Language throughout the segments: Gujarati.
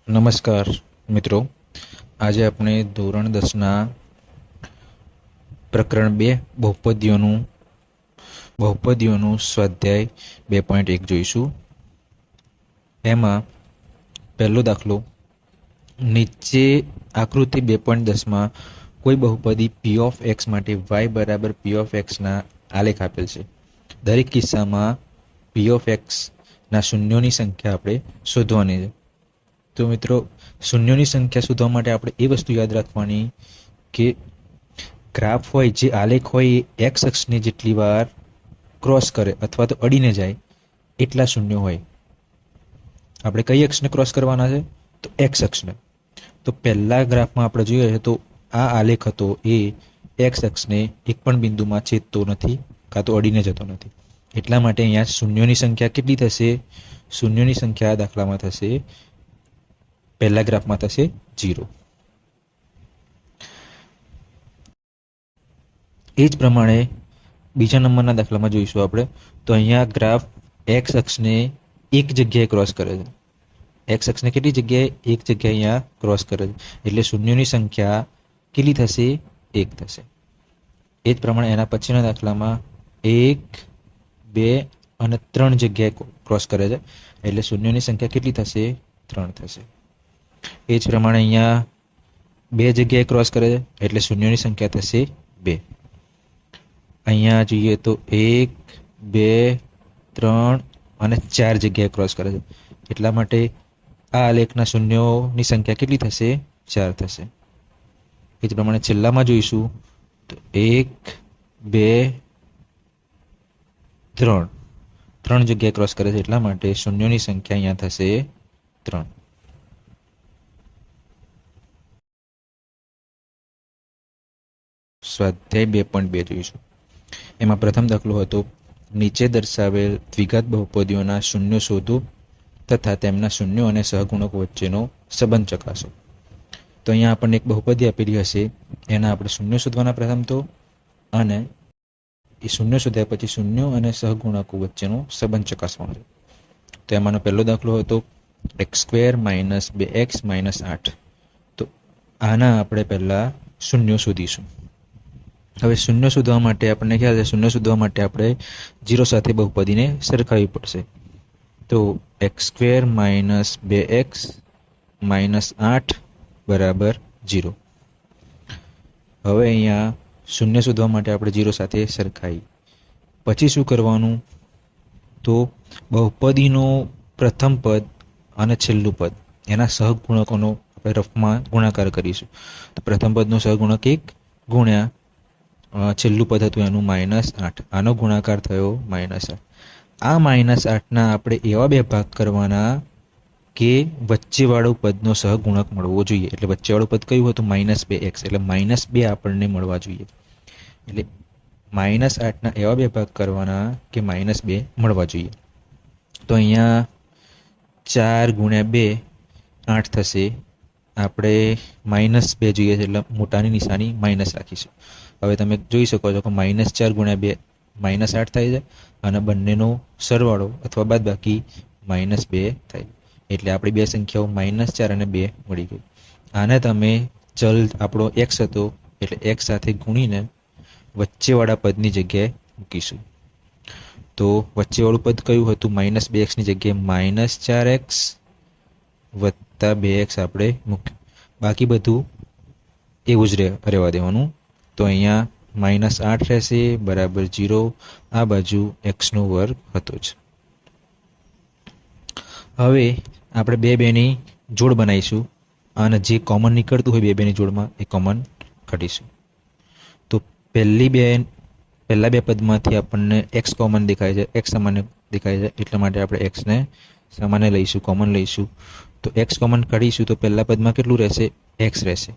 નમસ્કાર મિત્રો, આજે આપણે ધોરણ 10ના પ્રકરણ 2 બહુપદીઓનું સ્વાધ્યાય 2.1 જોઈશું. એમાં પહેલો દાખલો, નીચે આકૃતિ 2.10માં કોઈ બહુપદી p ઓફ x માટે y બરાબર p ઓફ x ના આલેખ આપેલ છે. દરેક કિસ્સામાં p ઓફ x ના શૂન્યોની સંખ્યા આપણે શોધવાની છે. તો મિત્રો, શૂન્યોની સંખ્યા શોધવા માટે આપણે એ વસ્તુ યાદ રાખવાની કે ગ્રાફ હોય, જે આલેખ હોય એ એક્સ અક્ષને જેટલી વાર ક્રોસ કરે અથવા તો અડીને જાય એટલા શૂન્યો હોય. આપણે કઈ અક્ષને ક્રોસ કરવાના છે? તો એક્સ અક્ષને. તો પહેલા ગ્રાફમાં આપણે જોઈએ છે તો આ આલેખ હતો એ એક્સ અક્ષને એક પણ બિંદુમાં છેદતો નથી કાં તો અડીને જતો નથી. એટલા માટે અહીંયા શૂન્યોની સંખ્યા કેટલી થશે? શૂન્યોની સંખ્યા દાખલામાં થશે, પહેલા ગ્રાફમાં થશે 0. એ જ પ્રમાણે બીજા નંબરના દાખલામાં જોઈશું આપણે. તો અહીંયા ગ્રાફ એક્સ અક્ષને એક જગ્યાએ ક્રોસ કરે છે. એક્સ અક્ષને કેટલી જગ્યાએ? એક જગ્યાએ અહીંયા ક્રોસ કરે છે. એટલે શૂન્યોની સંખ્યા કેટલી થશે? 1 થશે. એ જ પ્રમાણે એના પછીના દાખલામાં 1, 2 અને 3 જગ્યાએ ક્રોસ કરે છે. એટલે શૂન્યોની સંખ્યા કેટલી થશે? 3 થશે. એ જ પ્રમાણે અહીંયા 2 જગ્યાએ ક્રોસ કરે છે એટલે શૂન્યોની સંખ્યા થશે 2. અહીંયા જોઈએ તો 1, 2, 3 અને 4 જગ્યાએ ક્રોસ કરે છે. એટલા માટે આ આલેખના શૂન્યોની સંખ્યા કેટલી થશે? 4 થશે. એ જ પ્રમાણે છેલ્લામાં જોઈશું તો 1, 2, 3 જગ્યાએ ક્રોસ કરે છે. એટલા માટે શૂન્યોની સંખ્યા અહીંયા થશે 3. સ્વાધ્યાય 2.2 જોઈશું. એમાં પ્રથમ દાખલો હતો, નીચે દર્શાવેલ દ્વિઘાત બહુપદીઓના શૂન્યો શોધો તથા તેમના શૂન્યો અને સહગુણકો વચ્ચેનો સંબંધ ચકાસો. તો અહીંયા આપણને એક બહુપદી આપેલી હશે, એના આપણે શૂન્યો શોધવાના પ્રથમ તો, અને એ શૂન્યો શોધ્યા પછી શૂન્યો અને સહગુણકો વચ્ચેનો સંબંધ ચકાસવાનો છે. તો એમાંનો પહેલો દાખલો હતો x² - 2x - 8. તો આના આપણે પહેલા શૂન્યો શોધીશું. હવે શૂન્ય શોધવા માટે આપણને ખ્યાલ છે, શૂન્ય શોધવા માટે આપણે 0 સાથે બહુપદીને સરખાવવી પડશે. તો x² - 2x - 8 બરાબર 0. હવે અહીંયા શૂન્ય શોધવા માટે આપણે 0 સાથે સરખાવી. પછી શું કરવાનું? તો બહુપદીનો પ્રથમ પદ અને છેલ્લું પદ એના સહગુણકોનો આપણે રફમાં ગુણાકાર કરીશું. તો પ્રથમ પદનો સહગુણક 1 ગુણ્યા છેલ્લું પદ હતું એનું -8. આનો ગુણાકાર થયો -8. આ -8ના આપણે એવા બે ભાગ કરવાના કે વચ્ચેવાળું પદનો સહગુણક મળવો જોઈએ. એટલે વચ્ચેવાળું પદ કયું હતું? -2x. એટલે -2 આપણને મળવા જોઈએ. એટલે -8ના એવા બે ભાગ કરવાના કે -2 મળવા જોઈએ. તો અહીંયા 4 ગુણ્યા 2 8 થશે. આપણે -2 જોઈએ છે એટલે મોટાની નિશાની માઇનસ રાખીશું. હવે તમે જોઈ શકો છો કે -4 ગુણ્યા 2 -8 થાય છે, અને બંનેનો સરવાળો અથવા બાદબાકી -2 થાય. એટલે આપણી બે સંખ્યાઓ -4 અને 2 મળી ગઈ. આને તમે ચલ આપણો x હતો એટલે x સાથે ગુણીને વચ્ચેવાળા પદની જગ્યાએ મૂકીશું. તો વચ્ચેવાળું પદ કયું હતું? -2x ની જગ્યાએ -4x વત્તા 2x આપણે મૂક્યું. બાકી બધું એવું જ રહેવા દેવાનું. તો અહીંયા -8 રહેશે બરાબર 0. આ બાજુ x² હતો જ. હવે આપણે બેની જોડ બનાવીશું અને જે કોમન નીકળતું હોય બેની જોડમાં એ કોમન કાઢીશું. તો પહેલા બે પદમાંથી આપણને x કોમન દેખાય છે, x સામાન્ય દેખાય છે, એટલા માટે આપણે xને સામાન્ય લઈશું, કોમન લઈશું. તો x કોમન કાઢીશું તો પહેલા પદમાં કેટલું રહેશે? x રહેશે.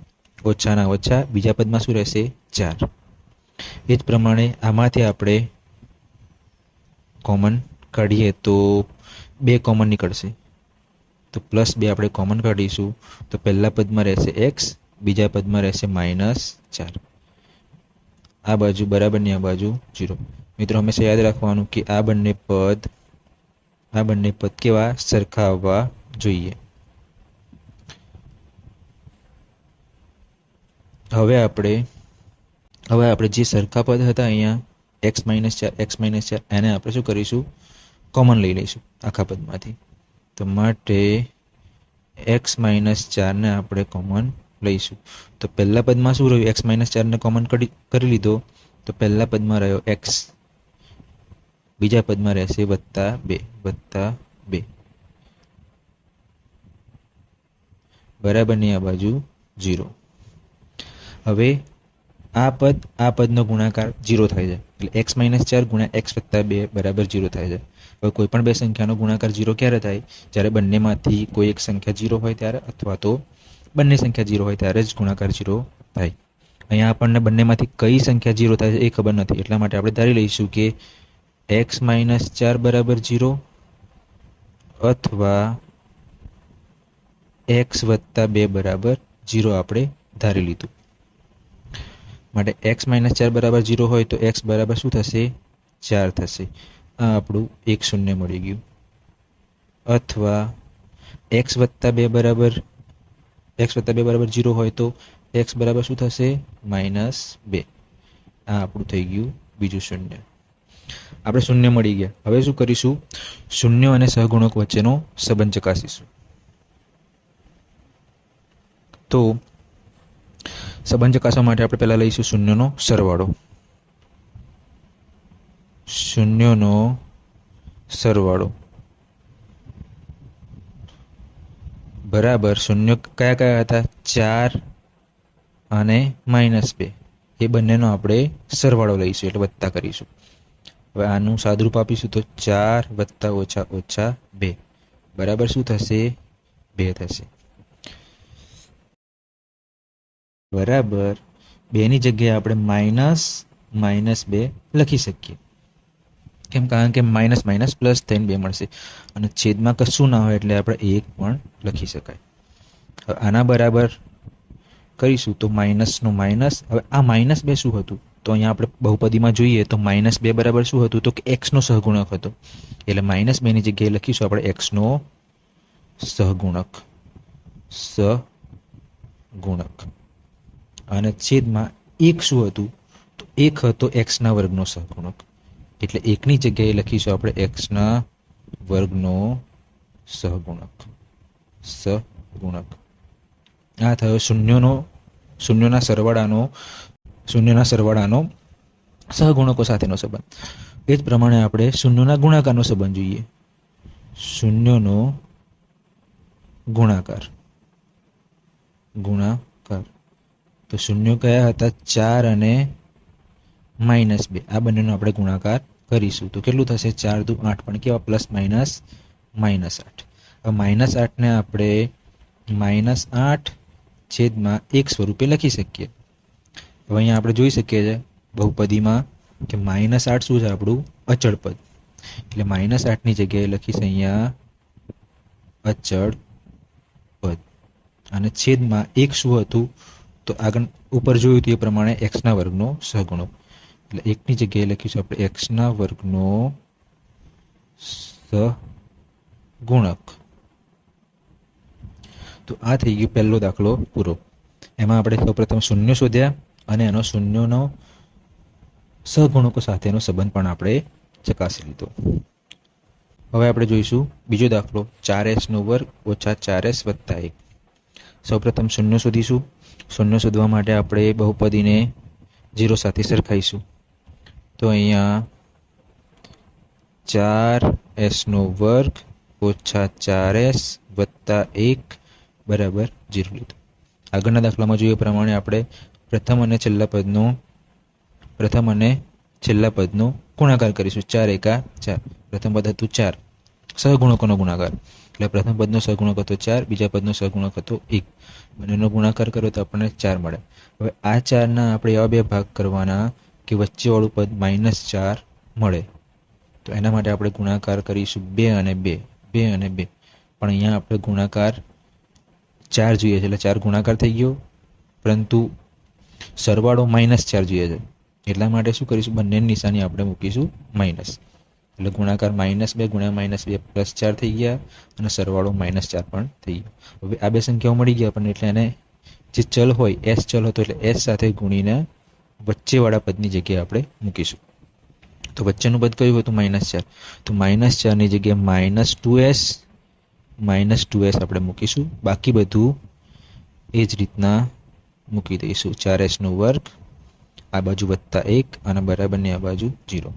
ઓછાના ઓછા બીજા પદમાં શું રહેશે? 4. એ જ પ્રમાણે આમાંથી આપણે કોમન કાઢીએ તો 2 કોમન નીકળશે. તો +2 આપણે કોમન કાઢીશું તો પહેલા પદમાં રહેશે x, બીજા પદમાં રહેશે -4. આ બાજુ બરાબરની આ બાજુ 0. મિત્રો, હંમેશા યાદ રાખવાનું કે આ બંને પદ કેવા? સરખા આવવા જોઈએ. હવે આપણે જે સરખા પદ હતા અહીંયા x-4 એને આપણે શું કરીશું, કોમન લઈ લઈશું આખા પદમાંથી. તો માટે x-4 ને આપણે કોમન લઈશું. તો પહેલા પદમાં શું રહ્યું, x-4 ને કોમન કરી લીધો તો પહેલા પદમાં રહ્યો x, બીજા પદમાં રહેશે +2 બરાબર ની આ બાજુ 0. હવે આ પદનો ગુણાકાર 0 થાય છે, એટલે x-4 ગુણ્યા x + 2 બરાબર 0 થાય છે. હવે કોઈ પણ બે સંખ્યાનો ગુણાકાર 0 ક્યારે થાય, જ્યારે બંનેમાંથી કોઈ એક સંખ્યા 0 હોય ત્યારે, અથવા તો બંને સંખ્યા 0 હોય ત્યારે જ ગુણાકાર 0 થાય. અહીંયા આપણને બંનેમાંથી કઈ સંખ્યા 0 થાય છે એ ખબર નથી, એટલા માટે આપણે ધારી લઈશું કે x-4 બરાબર 0 અથવા x + 2 બરાબર 0 આપણે ધારી લીધું. માટે x-4 બરાબર 0 હોય તો x બરાબર શું થશે, 4 થશે. આ આપણું 1 0 મળી ગયું. અથવા x + 2 બરાબર 0 હોય તો x બરાબર શું થશે, -2. આ આપણું થઈ ગયું બીજું 0. આપણે 0 મળી ગયા. હવે શું કરીશું, શૂન્ય અને સહગુણક વચ્ચેનો સંબંધ ચકાસીશું. તો સંબંધ ચકાસવા માટે આપણે પહેલા લઈશું શૂન્યનો સરવાળો. બરાબર શૂન્ય કયા કયા હતા, 4 અને -2. એ બંનેનો આપણે સરવાળો લઈશું, એટલે વત્તા કરીશું. હવે આનું સાદુરૂપ આપીશું તો 4 + -2 બરાબર શું થશે, 2 થશે. બરાબર 2 ની જગ્યાએ આપણે -2 લખી શકીએ. કેમ, કારણ કે માઇનસ પ્લસ થઈને 2 મળશે અને છેદમાં કશું ના હોય એટલે આપણે 1 પણ લખી શકાય. હવે આના બરાબર કરીશું તો માઇનસનો માઇનસ. હવે આ -2 શું હતું, તો અહીંયા આપણે બહુપદીમાં જોઈએ તો -2 બરાબર શું હતું, તો કે x નો સહગુણક હતો. એટલે -2 ની જગ્યાએ લખીશું આપણે x નો સહગુણક અને છેદમાં 1 શું હતું, તો 1 હતો x ના વર્ગનો સહગુણક. એટલે 1 ની જગ્યાએ લખીશું આપણે x ના વર્ગનો સહગુણક. આ થયો શૂન્યના સરવાળાનો સહગુણકો સાથેનો સંબંધ. એ જ પ્રમાણે આપણે શૂન્યના ગુણાકારનો સંબંધ જોઈએ. શૂન્યનો ગુણાકાર. તો શૂન્ય કયા હતા, 4 અને -2. આ બંનેનો આપણે ગુણાકાર કરીશું તો કેટલું થશે, 4 દુ 8, પણ કેવા +- -8. હવે -8 ને આપણે -8 છેદમાં 1 સ્વરૂપે લખી શકીએ. હવે અહીંયા આપણે જોઈ શકીએ છીએ બહુપદીમાં કે -8 શું છે, આપણું અચળ પદ. એટલે -8 ની જગ્યાએ લખીશ અહીંયા અચળ પદ અને છેદમાં 1 શું હતું, તો આગળ ઉપર જોયું હતું એ પ્રમાણે x ના વર્ગનો સહગુણક. એટલે 1 ની જગ્યાએ લખીશું આપણે x ના વર્ગનો સહગુણક. તો આ થઈ ગયો પહેલો દાખલો પૂરો. એમાં આપણે સૌપ્રથમ શૂન્ય શોધ્યા અને એનો શૂન્યનો સહગુણકો સાથેનો સંબંધ પણ આપણે ચકાસી લીધો. હવે આપણે જોઈશું બીજો દાખલો, 4s² - 4s + 1. સૌપ્રથમ શૂન્ય શોધીશું. શૂન્ય શોધવા માટે આપણે બહુપદીને 0 સાથે સરખાઈશું. તો અહીંયા 4s² - 4s + 1 બરાબર 0 લીધું. આગળના દાખલામાં જોઈએ પ્રમાણે આપણે પ્રથમ અને છેલ્લા પદનો ગુણાકાર કરીશું. 4 × 4. પ્રથમ પદ હતું 4, સહગુણકોનો ગુણાકાર. એટલે પ્રથમ પદનો સહગુણક હતો 4, બીજા પદનો સહગુણક હતો 1. બંનેનો ગુણાકાર કર્યો તો આપણને 4 મળે. હવે આ 4ના આપણે એવા બે ભાગ કરવાના કે વચ્ચેવાળું પદ -4 મળે. તો એના માટે આપણે ગુણાકાર કરીશું 2 અને 2. પણ અહીંયા આપણે ગુણાકાર 4 જોઈએ છે, એટલે 4 ગુણાકાર થઈ ગયો, પરંતુ સરવાળો -4 જોઈએ છે. એટલા માટે શું કરીશું, બંનેની નિશાની આપણે મૂકીશું માઇનસ. એટલે ગુણાકાર -2 × -2 +4 થઈ ગયા અને સરવાળો -4 પણ થઈ ગયો. હવે આ બે સંખ્યાઓ મળી ગયા આપણને, એટલે એને જે ચલ હોય એસ ચલ હતો એટલે એસ સાથે ગુણીને વચ્ચેવાળા પદની જગ્યાએ આપણે મૂકીશું. તો વચ્ચેનું પદ કયું હતું? -4. તો -4ની જગ્યાએ -2s આપણે મૂકીશું. બાકી બધું એ જ રીતના મૂકી દઈશું. 4s² આ બાજુ +1 અને બરાબરની આ બાજુ 0.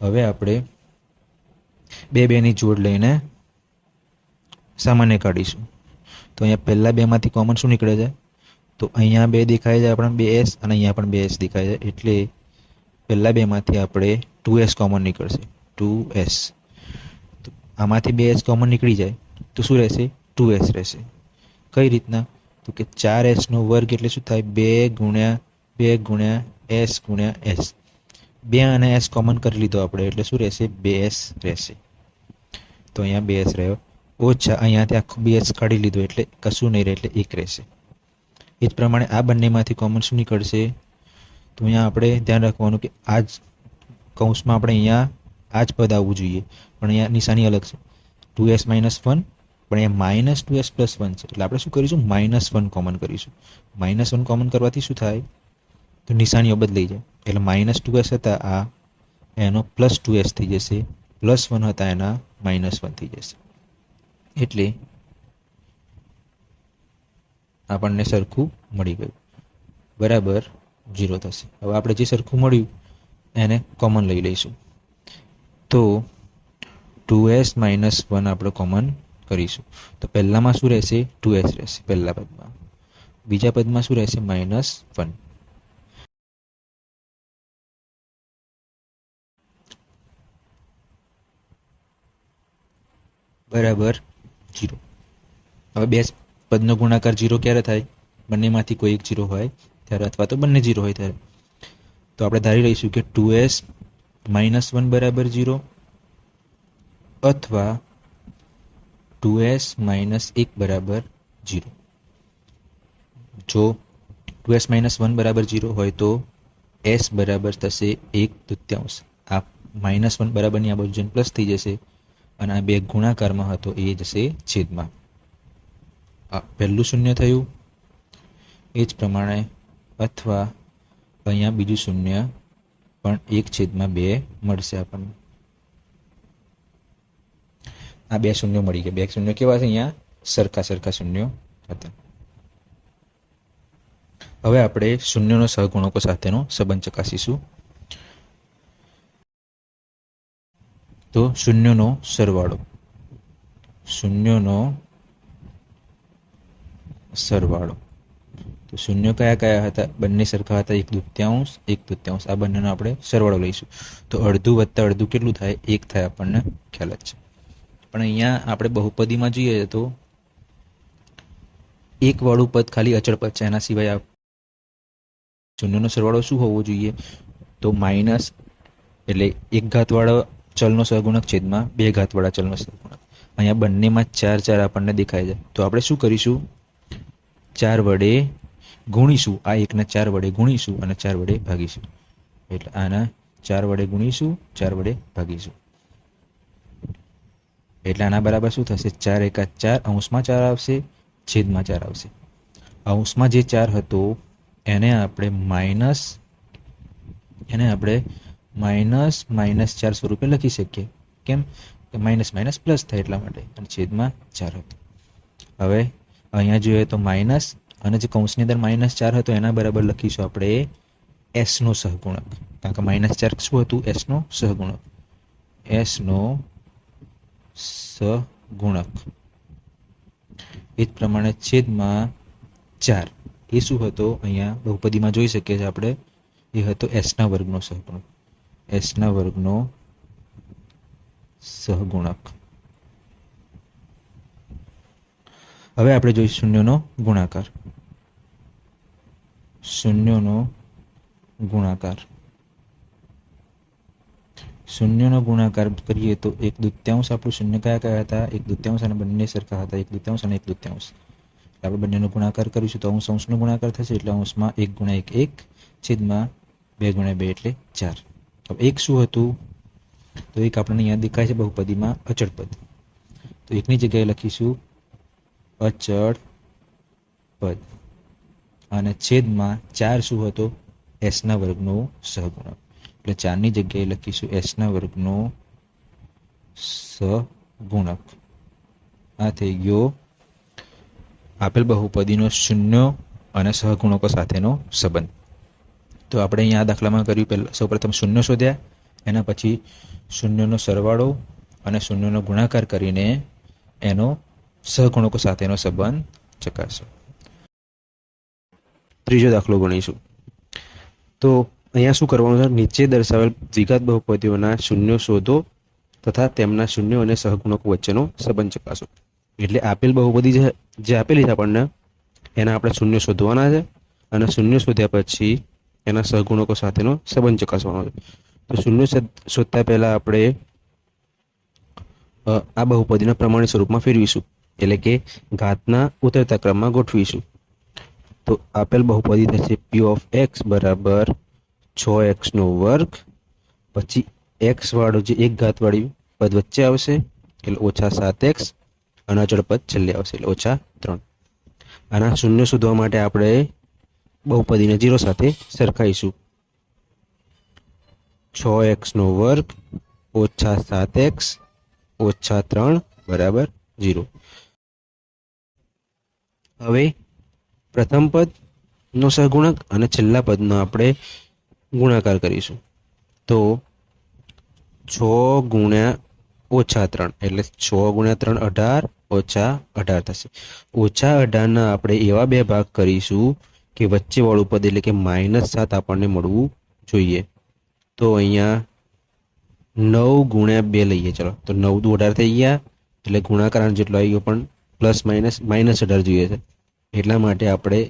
હવે આપણે બેની જોડ લઈને સામાન્ય કાઢીશું. તો અહીંયા પહેલા બેમાંથી કોમન શું નીકળે છે? તો અહીંયા 2 દેખાય છે આપણે 2s અને અહીંયા પણ 2s દેખાય છે એટલે પહેલા બેમાંથી આપણે 2s કોમન નીકળશે. 2s. તો આમાંથી 2s કોમન નીકળી જાય તો શું રહેશે? 2s રહેશે. કઈ રીતના? તો કે 4s² એટલે શું થાય? 2 × s × s. 2 અને s કોમન કરી લીધો આપણે એટલે શું રહેશે? 2s રહેશે. તો અહીંયા 2s રહ્યો. ઓછા અહીંયાથી આખું 2s કાઢી લીધું એટલે કશું નહીં રહે એટલે 1 રહેશે. એ જ પ્રમાણે આ બંનેમાંથી કોમન શું નીકળશે? તો અહીંયા આપણે ધ્યાન રાખવાનું કે આ જ કૌંસમાં આપણે અહીંયા આ જ પદ આવવું જોઈએ પણ અહીંયા નિશાની અલગ છે. 2s - 1 પણ અહીંયા -2s + 1 છે એટલે આપણે શું કરીશું? -1 કોમન કરીશું. -1 કોમન કરવાથી શું થાય? તો નિશાનીઓ બદલાઈ જાય એટલે -2s હતા આ એનો +2s થઈ જશે, +1 હતા એના -1 થઈ જશે. એટલે આપણને સરખું મળી ગયું, બરાબર 0 થશે. હવે આપણે જે સરખું મળ્યું એને કોમન લઈ લઈશું. તો 2s - 1 આપણે કોમન કરીશું. તો પહેલામાં શું રહેશે? 2s રહેશે પહેલા પદમાં. બીજા પદમાં શું રહેશે? -1. બરાબર 0. હવે બે પદનો ગુણાકાર 0 ક્યારે થાય? બંનેમાંથી કોઈ એક 0 હોય ત્યારે અથવા તો બંને 0 હોય ત્યારે. તો આપણે ધારી લઈશું કે 2s - 1 બરાબર 0 અથવા 2s - 1 બરાબર 0. જો 2s - 1 બરાબર 0 હોય તો s બરાબર થશે 1/3. આ -1 બરાબરની આ બાજુ જઈને પ્લસ થઈ જશે અને આ બે ગુણાકારમાં હતો એ જશે છેદમાં. આ પહેલું શૂન્ય થયું. એ જ પ્રમાણે અથવા અહીંયા બીજું શૂન્ય પણ 1/2 મળશે આપણને. આ બે શૂન્યો મળી ગયા. બે શૂન્યો કેવા છે? અહીંયા સરખા શૂન્યો હતા. હવે આપણે શૂન્યનો સહગુણકો સાથેનો સંબંધ ચકાસીશું. તો શૂન્યનો સરવાળો તો શૂન્ય કયા કયા હતા? બંને સરખા હતા. 1/2 આ બંનેનો આપણે સરવાળો લઈશું. તો અડધું વત્તા અડધું કેટલું થાય? 1 થાય. આપણને ખ્યાલ જ છે. પણ અહીંયા આપણે બહુપદીમાં જોઈએ તો 1 વાળું પદ ખાલી અચળ પદ છે. એના સિવાય શૂન્યનો સરવાળો શું હોવો જોઈએ? તો માઇનસ એટલે 1 ઘાતવાળો ચલનો સહગુણક છેદમાં 2 ઘાતવાળા ચલનો સહગુણક. અહીંયા બંનેમાં 4 આપણને દેખાય છે. તો આપણે શું કરીશું? 4 વડે ગુણીશું. આ 1ને 4 વડે ગુણીશું અને 4 વડે ભાગીશું. એટલે આના 4 વડે ગુણીશું, 4 વડે ભાગીશું. એટલે આના બરાબર શું થશે? 4 × 4 અંશમાં 4 આવશે, છેદમાં 4 આવશે. અંશમાં જે 4 હતો એને આપણે -4 સ્વરૂપે લખી શકીએ. કેમ? કે માઇનસ પ્લસ થાય એટલા માટે. અને છેદમાં 4 હતો. હવે અહીંયા જોઈએ તો માઇનસ અને જે કૌંસની અંદર -4 હતો એના બરાબર લખીશું આપણે s નો સહગુણક. કારણ કે -4 શું હતું? s નો સહગુણક. એ જ પ્રમાણે છેદમાં 4 એ શું હતો? અહીંયા બહુપદીમાં જોઈ શકીએ છીએ આપણે. એ હતો s² નો સહગુણક. s² સહગુણક. હવે આપણે જોઈશું શૂન્યનો ગુણાકાર. શૂન્યનો ગુણાકાર કરીએ તો 1/2 આપણું શૂન્ય કયા હતા? 1/2 અને બંને સરખા હતા. 1/2 અને 1/2. આપણે બંનેનો ગુણાકાર કરીશું તો અંશનો ગુણાકાર થશે એટલે અંશમાં 1 × 1 1 છેદમાં 2 × 2 એટલે 4. હવે 1 શું હતું? તો 1 આપણને અહીંયા દેખાય છે બહુપદીમાં અચળ પદ. તો 1ની જગ્યાએ લખીશું અચળ પદ. અને છેદમાં 4 શું હતો? એસના વર્ગનો સહગુણક. એટલે 4ની જગ્યાએ લખીશું એસના વર્ગનો સહગુણક. આ થઈ ગયો આપેલ બહુપદીનો શૂન્યો અને સહગુણકો સાથેનો સંબંધ. તો આપણે અહીંયા આ દાખલામાં કર્યું, પહેલાં સૌપ્રથમ શૂન્ય શોધ્યા, એના પછી શૂન્યનો સરવાળો અને શૂન્યનો ગુણાકાર કરીને એનો સહગુણકો સાથેનો સંબંધ ચકાસો. ત્રીજો દાખલો ગણીશું. તો અહીંયા શું કરવાનું છે? નીચે દર્શાવેલ દ્વિઘાત બહુપદીઓના શૂન્યો શોધો તથા તેમના શૂન્યો અને સહગુણકો વચ્ચેનો સંબંધ ચકાસો. એટલે આપેલ બહુપદી જે આપેલી છે આપણને, એના આપણે શૂન્ય શોધવાના છે અને શૂન્ય શોધ્યા પછી એના સહગુણકો સાથેનો સંબંધ ચકાસવાનો છે. તો શૂન્ય શોધતા પહેલા આપણે આ બહુપદીના પ્રમાણિત સ્વરૂપમાં ફેરવીશું, એટલે કે ઘાતના ઉતરતા ક્રમમાં ગોઠવીશું. તો આપેલ બહુપદી થશે p ઓફ x બરાબર 6x², પછી x વાળો જે એક ઘાતવાળી પદ વચ્ચે આવશે એટલે -7x અને અચળ પદ છેલ્લે આવશે એટલે -3. આના શૂન્ય શોધવા માટે આપણે બહુપદીને 0 સાથે સરખાઈશું. 6x² -7x -3 બરાબર 0. હવે પ્રથમ પદનો સહગુણક અને છેલ્લા પદનો આપણે ગુણાકાર કરીશું. તો 6 ગુણ્યા -3 એટલે 6 ગુણ્યા 3 18 -18 થશે. -18ના આપણે એવા બે ભાગ કરીશું કે વચ્ચે વાળું પદ એટલે કે -7 આપણને મળવું જોઈએ. તો અહીંયા 9 ગુણ્યા 2 લઈએ. ચલો, તો 9 દુ 18 થઈ ગયા એટલે ગુણાકાર જેટલો આવી ગયો, પણ પ્લસ માઇનસ -18 જોઈએ છે. એટલા માટે આપણે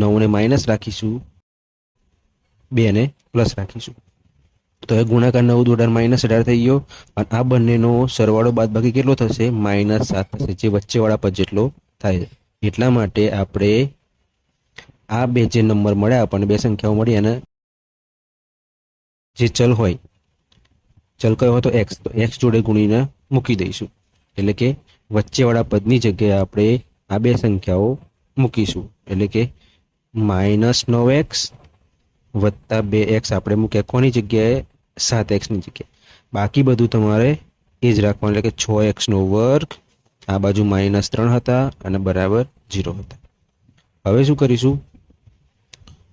9 ને માઇનસ રાખીશું, 2 ને પ્લસ રાખીશું. તો એ ગુણાકાર 9 દુ 18 -18 થઈ ગયો અને આ બંનેનો સરવાળો બાદબાકી કેટલો થશે? -7 થશે, જે વચ્ચેવાળા પદ જેટલો થાય છે. એટલા માટે આપણે આ બે જે નંબર મળ્યા આપણને, બે સંખ્યાઓ મળી, અને જે ચલ હોય, ચલ કયો હોય તો x, તો x જોડે ગુણીને મૂકી દઈશું. એટલે કે વચ્ચેવાળા પદની જગ્યાએ આપણે આ બે સંખ્યાઓ મૂકીશું. એટલે કે -9x વત્તા 2x આપણે મૂક્યા કોની જગ્યાએ? 7xની જગ્યાએ. બાકી બધું તમારે એ જ રાખવાનું, એટલે કે 6x², આ બાજુ -3 હતા અને બરાબર 0 હતા. હવે શું કરીશું?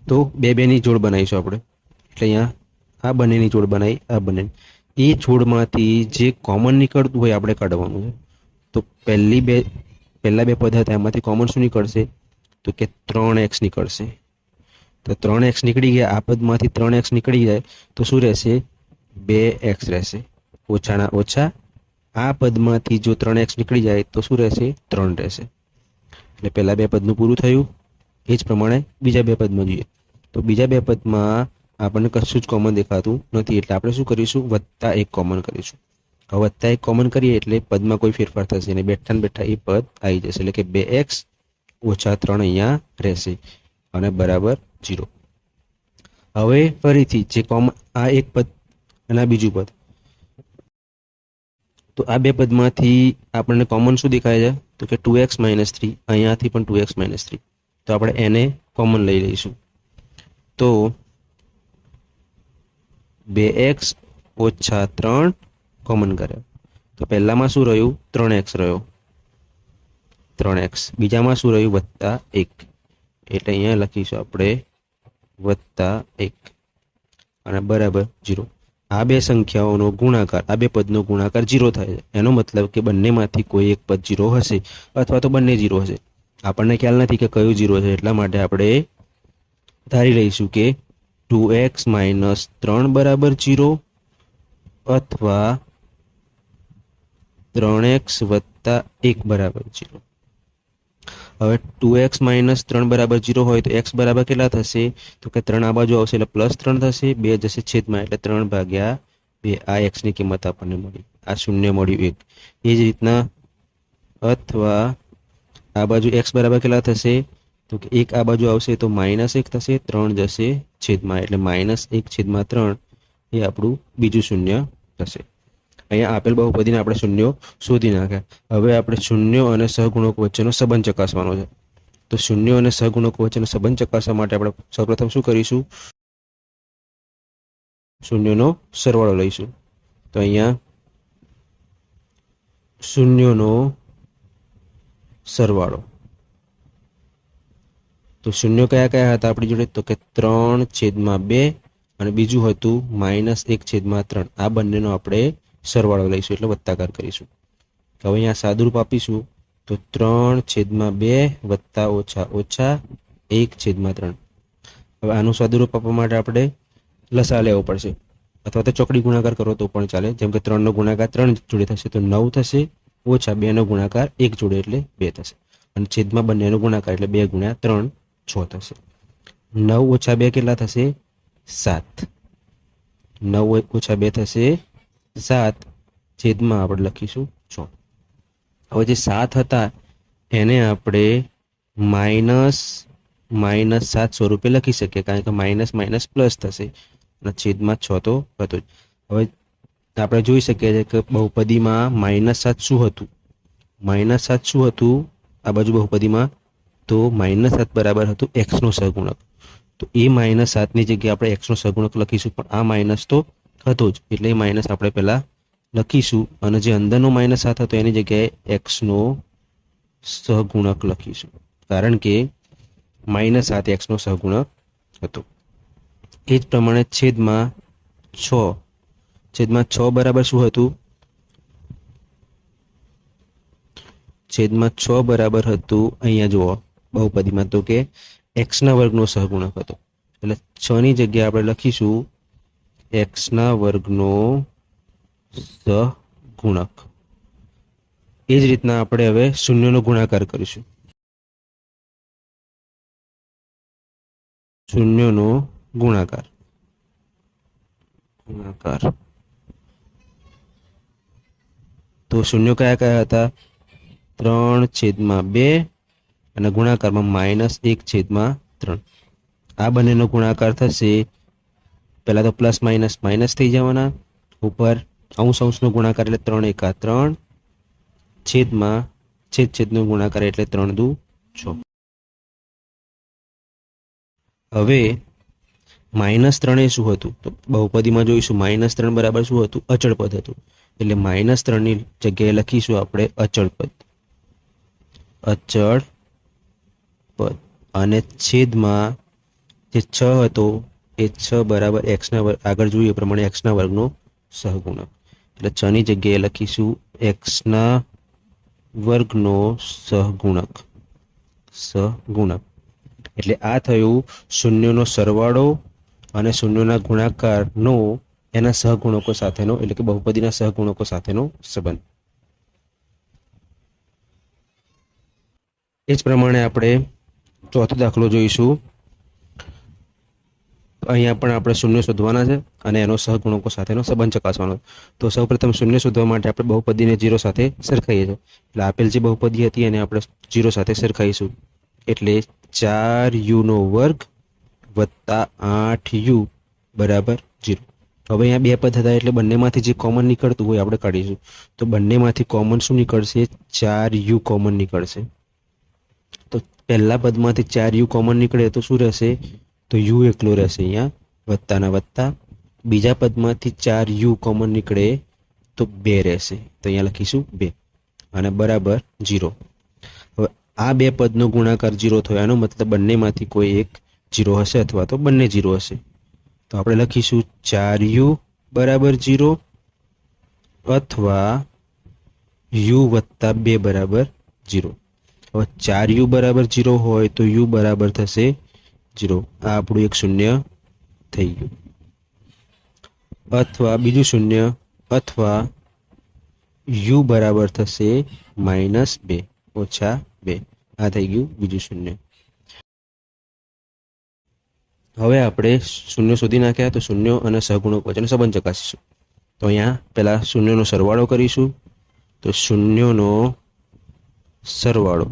તો બેની જોડ બનાવીશું આપણે. એટલે અહીંયા આ બંનેની જોડ બનાવી, આ બંને એ જોડમાંથી જે કોમન નીકળતું હોય આપણે કાઢવાનું છે. તો પહેલા બે પદ હતા એમાંથી કોમન શું નીકળશે? તો કે 3x નીકળશે. તો 3x નીકળી ગયા, આ પદમાંથી 3x નીકળી જાય તો શું રહેશે? 2x રહેશે. ઓછાના ઓછા આ પદમાંથી જો 3x નીકળી જાય તો શું રહેશે? 3 રહેશે. એટલે પહેલા બે પદનું પૂરું થયું. એ જ પ્રમાણે બીજા બે પદમાં જોઈએ. તો બીજા બે પદમાં આપણને કશું જ કોમન દેખાતું નથી, એટલે આપણે શું કરીશું? +1 કોમન કરીશું. હવે +1 કોમન કરીએ એટલે પદમાં કોઈ ફેરફાર થશે નહીં, બેઠા ને બેઠા એ પદ આવી જશે. એટલે કે 2x -3 અહીંયા રહેશે અને બરાબર 0. હવે ફરીથી જે કોમન, આ એક પદ અને આ બીજું પદ, તો આ બે પદમાંથી આપણને કોમન શું દેખાય છે? તો કે 2x - 3, અહીંયાથી પણ 2x - 3. તો આપણે એને કોમન લઈ લઈશું. તો 2x -3 કોમન કર્યા તો પહેલામાં શું રહ્યું? 3x રહ્યો, 3x. બીજામાં શું રહ્યું? +1. એટલે અહીંયા લખીશું આપણે +1 અને બરાબર 0. આ બે સંખ્યાઓનો ગુણાકાર, આ બે પદનો ગુણાકાર 0 થાય છે. એનો મતલબ કે બંનેમાંથી કોઈ એક પદ 0 હશે અથવા તો બંને 0 હશે. આપણને ખ્યાલ નથી કે કયું 0 છે, એટલા માટે આપણે ધારી લઈશું કે 2x - 3 બરાબર 0 અથવા 3x + 1 બરાબર 0. હવે 2x - 3 બરાબર 0 હોય તો x બરાબર કેટલા થશે? તો કે 3 આ બાજુ આવશે એટલે +3 થશે, 2 જશે છેદમાં એટલે 3/2. આ x ની કિંમત આપણને મળી, આ શૂન્ય મળ્યું 1. એ જ રીતના અથવા આ બાજુ x બરાબર કેટલા થશે? તો કે 1 આ બાજુ આવશે તો -1 થશે, 3 જશે છેદમાં એટલે -1/3 એ આપણું બીજું શૂન્ય થશે. અહીંયા આપેલ બહુપદીને આપણે શૂન્યો શોધી નાખ્યા. હવે આપણે શૂન્યો અને સહગુણકો વચ્ચેનો સંબંધ ચકાસવાનો છે. તો શૂન્યો અને સહગુણકો વચ્ચેનો સંબંધ ચકાસવા માટે આપણે સૌપ્રથમ શું કરીશું? શૂન્યોનો સરવાળો લઈશું. તો અહીંયા શૂન્યોનો સરવાળો. તો શૂન્યો કયા કયા હતા આપણી જોડે? તો કે 3/2 અને બીજું હતું -1/3. આ બંનેનો આપણે સરવાળો લઈશું એટલે વત્તાકાર કરીશું. હવે અહીંયા સાદુરૂપ આપીશું તો 3/2 વત્તા ઓછા ઓછા 1/3. હવે આનું સાદુરૂપ આપવા માટે આપણે લસા લેવો પડશે અથવા તો ચોકડી ગુણાકાર કરો તો પણ ચાલે. જેમ કે 3 નો ગુણાકાર 3 જોડે થશે તો 9 થશે, ઓછા 2 નો ગુણાકાર 1 જોડે એટલે 2 થશે, અને છેદમાં બંનેનો ગુણાકાર એટલે 2 × 3 6 થશે. 9 - 2 કેટલા થશે? 7. 9 - 2 થશે 7, છેદમાં આપણે લખીશું 6. હવે જે 7 હતા એને આપણે -7 સ્વરૂપે લખી શકીએ, કારણ કે માઇનસ માઇનસ પ્લસ થશે અને છેદમાં 6 તો હતો જ. હવે આપણે જોઈ શકીએ છીએ કે બહુપદીમાં -7 શું હતું? -7 શું હતું આ બાજુ બહુપદીમાં? તો -7 બરાબર હતું x નો સહગુણક. તો એ -7 ની જગ્યાએ આપણે x નો સહગુણક લખીશું, પણ આ માઇનસ તો હતો જ એટલે એ માઇનસ આપણે પહેલા લખીશું, અને જે અંદરનો -7 હતો એની જગ્યાએ x નો સહગુણક લખીશું, કારણ કે -7 x નો સહગુણક હતો. એ જ પ્રમાણે છેદમાં 6 બરાબર શું હતું? છેદમાં 6 બરાબર હતું અહીંયા જુઓ બહુપદીમાં તો કે x ના વર્ગનો સહગુણક હતો, એટલે 6 ની જગ્યાએ આપણે લખીશું x ના વર્ગનો સહગુણક. એ જ રીતના આપણે હવે શૂન્યનો ગુણાકાર કરીશું. શૂન્યનો ગુણાકાર તો શૂન્યો કયા કયા હતા? 3/2 અને ગુણાકારમાં -1/3. આ બંનેનો ગુણાકાર થશે. પહેલા તો પ્લસ માઇનસ માઇનસ થઈ જવાના, ઉપર અંશનો ગુણાકાર એટલે 3 × 3, છેદમાં છેદનો ગુણાકાર એટલે 3 × 2 = 6. હવે -3 એ શું હતું? તો બહુપદીમાં જોઈશું -3 બરાબર શું હતું? અચળ પદ હતું, એટલે -3 ની જગ્યાએ લખીશું આપણે અચળ પદ. અને છેદમાં જે 6 હતો એ 6 બરાબર x ના વર્ગ, આગળ જોઈએ પ્રમાણે x ના વર્ગનો સહગુણક, એટલે 6 ની જગ્યાએ લખીશું x ના વર્ગનો સહગુણક. એટલે આ થયું શૂન્યનો સરવાળો અને શૂન્યના ગુણાકારનો એના સહગુણકો સાથેનો, એટલે કે બહુપદીના સહગુણકો સાથેનો સંબંધ. એ જ પ્રમાણે આપણે ચોથો દાખલો જોઈશું. અહીંયા પણ આપણે શૂન્ય શોધવાના છે અને એનો સહગુણકો સાથેનો સંબંધ ચકાસવાનો. તો સૌપ્રથમ શૂન્ય શોધવા માટે આપણે બહુપદીને 0 સાથે સરખાઈએ છીએ. એટલે આપેલ જે બહુપદી હતી એને આપણે 0 સાથે સરખાઈશું. એટલે 4u² વત્તા 8u બરાબર 0. હવે અહીંયા બે પદ હતા એટલે બંનેમાંથી જે કોમન નીકળતું હોય આપણે કાઢીશું. તો બંનેમાંથી કોમન શું નીકળશે? 4u કોમન નીકળશે. તો પહેલા પદમાંથી 4u કોમન નીકળે તો શું રહેશે? તો u એકલો રહેશે અહીંયા, વત્તાના વત્તા. બીજા પદમાંથી 4u કોમન નીકળે તો 2 રહેશે, તો અહીંયા લખીશું 2 અને બરાબર 0. હવે આ બે પદનો ગુણાકાર 0 થયો, એનો મતલબ બંનેમાંથી કોઈ એક 0 હશે અથવા તો બંને 0 હશે. તો આપણે લખીશું 4u બરાબર 0 અથવા u વત્તા 2 બરાબર 0. હવે 4u બરાબર 0 હોય તો u બરાબર થશે 0. આ આપણું એક શૂન્ય થઈ ગયું. અથવા બીજું શૂન્ય, અથવા u બરાબર થશે -2 ઓછા 2. આ થઈ ગયું બીજું શૂન્ય. હવે આપણે શૂન્ય શોધી નાખ્યા, તો શૂન્ય અને સહગુણક વચ્ચેનો સંબંધ ચકાસીશું. તો અહીંયા પહેલા શૂન્યનો સરવાળો કરીશું. તો શૂન્યનો સરવાળો,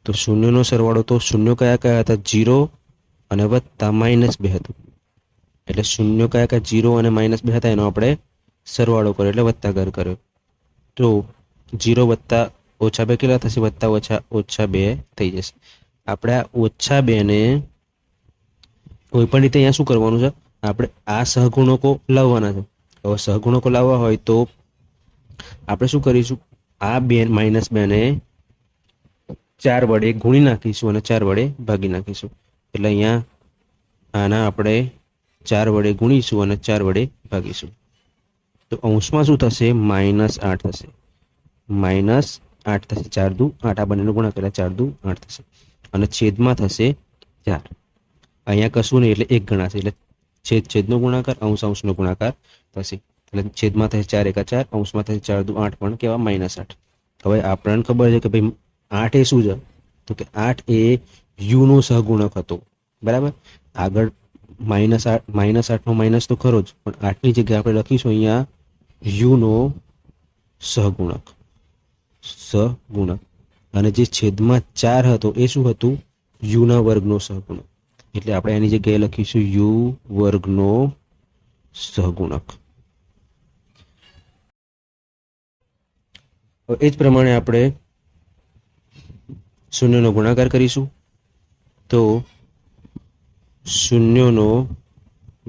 તો શૂન્યનો સરવાળો, તો શૂન્ય કયા કયા હતા? 0 અને વત્તા -2 હતું. એટલે શૂન્ય કયા કયા? 0 અને -2 હતા, એનો આપણે સરવાળો કર્યો એટલે વત્તાકાર કર્યો. તો 0 વત્તા ઓછા 2 કેટલા થશે? વત્તા ઓછા ઓછા 2 થઈ જશે. આપણે આ ઓછા 2 ને કોઈ પણ રીતે અહીંયા શું કરવાનું છે? આપણે આ સહગુણકો લાવવાના છે. હવે સહગુણકો લાવવા હોય તો આપણે શું કરીશું? આ 2 માઇનસ 2 ને 4 વડે ગુણી નાખીશું અને 4 વડે ભાગી નાખીશું. એટલે અહીંયા આના આપણે 4 વડે ગુણીશું અને 4 વડે ભાગીશું. તો અંશમાં શું થશે? -8 થશે. -8 થશે. 4 દુ 8. આ બંનેનો ગુણાકાર 4 દુ 8 થશે. અને છેદમાં થશે 4. અહીંયા કશું નહીં એટલે 1 ગણાશે. એટલે છેદ છેદનો ગુણાકાર, અંશ અંશનો ગુણાકાર થશે. એટલે છેદમાં થશે 4 × 4, અંશમાં થશે 4 દુ 8 પણ કેવા? -8. હવે આપણને ખબર છે કે ભાઈ 8 એ શું છે? તો કે 8 એ u નો સહગુણક હતો. બરાબર. આગળ -8 નો માઇનસ તો ખરો જ, પણ 8 ની જગ્યાએ આપણે લખીશું અહીંયા u નો સહગુણક. અને જે છેદમાં 4 હતો એ શું હતું? u ના વર્ગનો સહગુણક. એટલે આપણે એની જગ્યાએ લખીશું u વર્ગનો સહગુણક. એ જ પ્રમાણે આપણે શૂન્યનો ગુણાકાર કરીશું. તો શૂન્યનો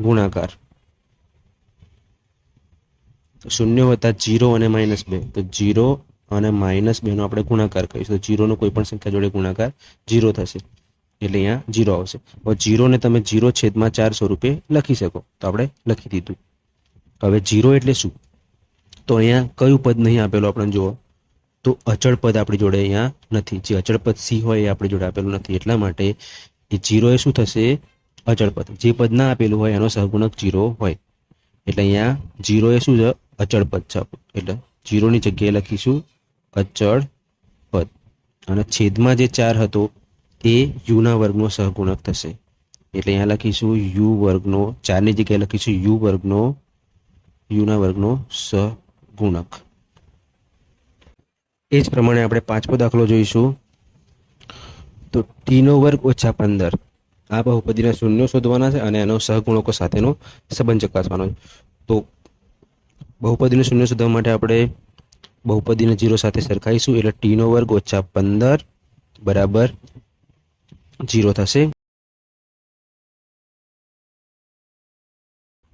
ગુણાકાર 0 વત્તા 0 અને -2. તો 0 અને -2 નો આપણે ગુણાકાર કરીશું. તો 0 નો કોઈ પણ સંખ્યા જોડે ગુણાકાર 0 થશે. એટલે અહીંયા 0 આવશે. હવે 0 ને તમે 0/4 સ્વરૂપે લખી શકો. તો આપણે લખી દીધું. હવે 0 એટલે શું? તો અહીંયા કયું પદ નહીં આપેલું આપણે જુઓ. તો અચળ પદ આપણી જોડે અહીંયા નથી. જે અચળ પદ c હોય એ આપણી જોડે આપેલું નથી. એટલા માટે એ 0 એ શું થશે? અચળ પદ. જે પદ ના આપેલું હોય એનો સહગુણક 0 હોય. એટલે અહીંયા 0 એ શું છે? અચળ પદ છે. એટલે 0 ની જગ્યાએ લખીશું અચળ પદ. અને છેદમાં જે 4 હતો એ u ના વર્ગનો સહગુણક થશે. એટલે અહીંયા લખીશું u વર્ગનો, 4 ની જગ્યાએ લખીશું u ના વર્ગનો સહગુણક. એ જ પ્રમાણે આપણે 5મો દાખલો જોઈશું. તો t² - 15 આ બહુપદીના શૂન્યો શોધવાના છે અને એનો સહગુણકો સાથેનો સંબંધ ચકાસવાનો છે. તો બહુપદીનું શૂન્ય શોધવા માટે આપણે બહુપદીને 0 સાથે સરખાઈશું. એટલે t² - 15 બરાબર 0 થશે.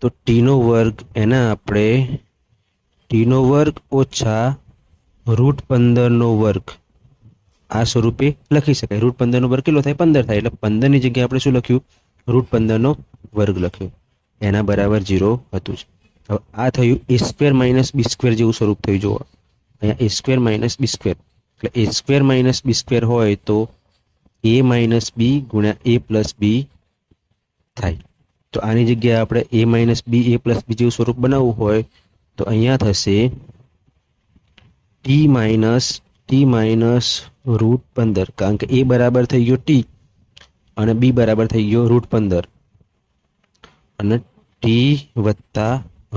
તો t² એના આપણે t² - √15 આ સ્વરૂપે લખી શકાય. √15 કેટલો થાય? 15 થાય. એટલે 15 ની જગ્યાએ આપણે શું લખ્યું? √15 લખ્યું. એના બરાબર 0 હતું. હવે આ થયું a² - b² જેવું સ્વરૂપ થયું. જુઓ અહીંયા a² - b². એટલે a² - b² હોય તો a - b × a + b થાય. તો આની જગ્યાએ આપણે a - b a + b જેવું સ્વરૂપ બનાવવું હોય તો અહીંયા થશે t -√15. કારણ કે a બરાબર થઈ ગયો t અને b બરાબર થઈ ગયો √15 અને t +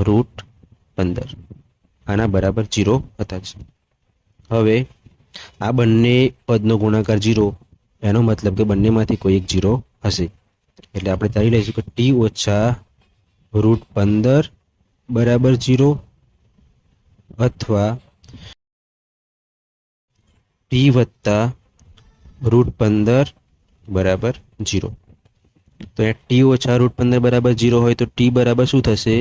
√15 આના બરાબર 0 હતા. હવે આ બંને પદનો ગુણાકાર 0, એનો મતલબ કે બંનેમાંથી કોઈ એક 0 હશે. એટલે આપણે ધારી લઈશું કે t - √15 બરાબર 0 અથવા t + √15 બરાબર 0. તો t - √15 બરાબર 0 હોય તો t બરાબર શું થશે?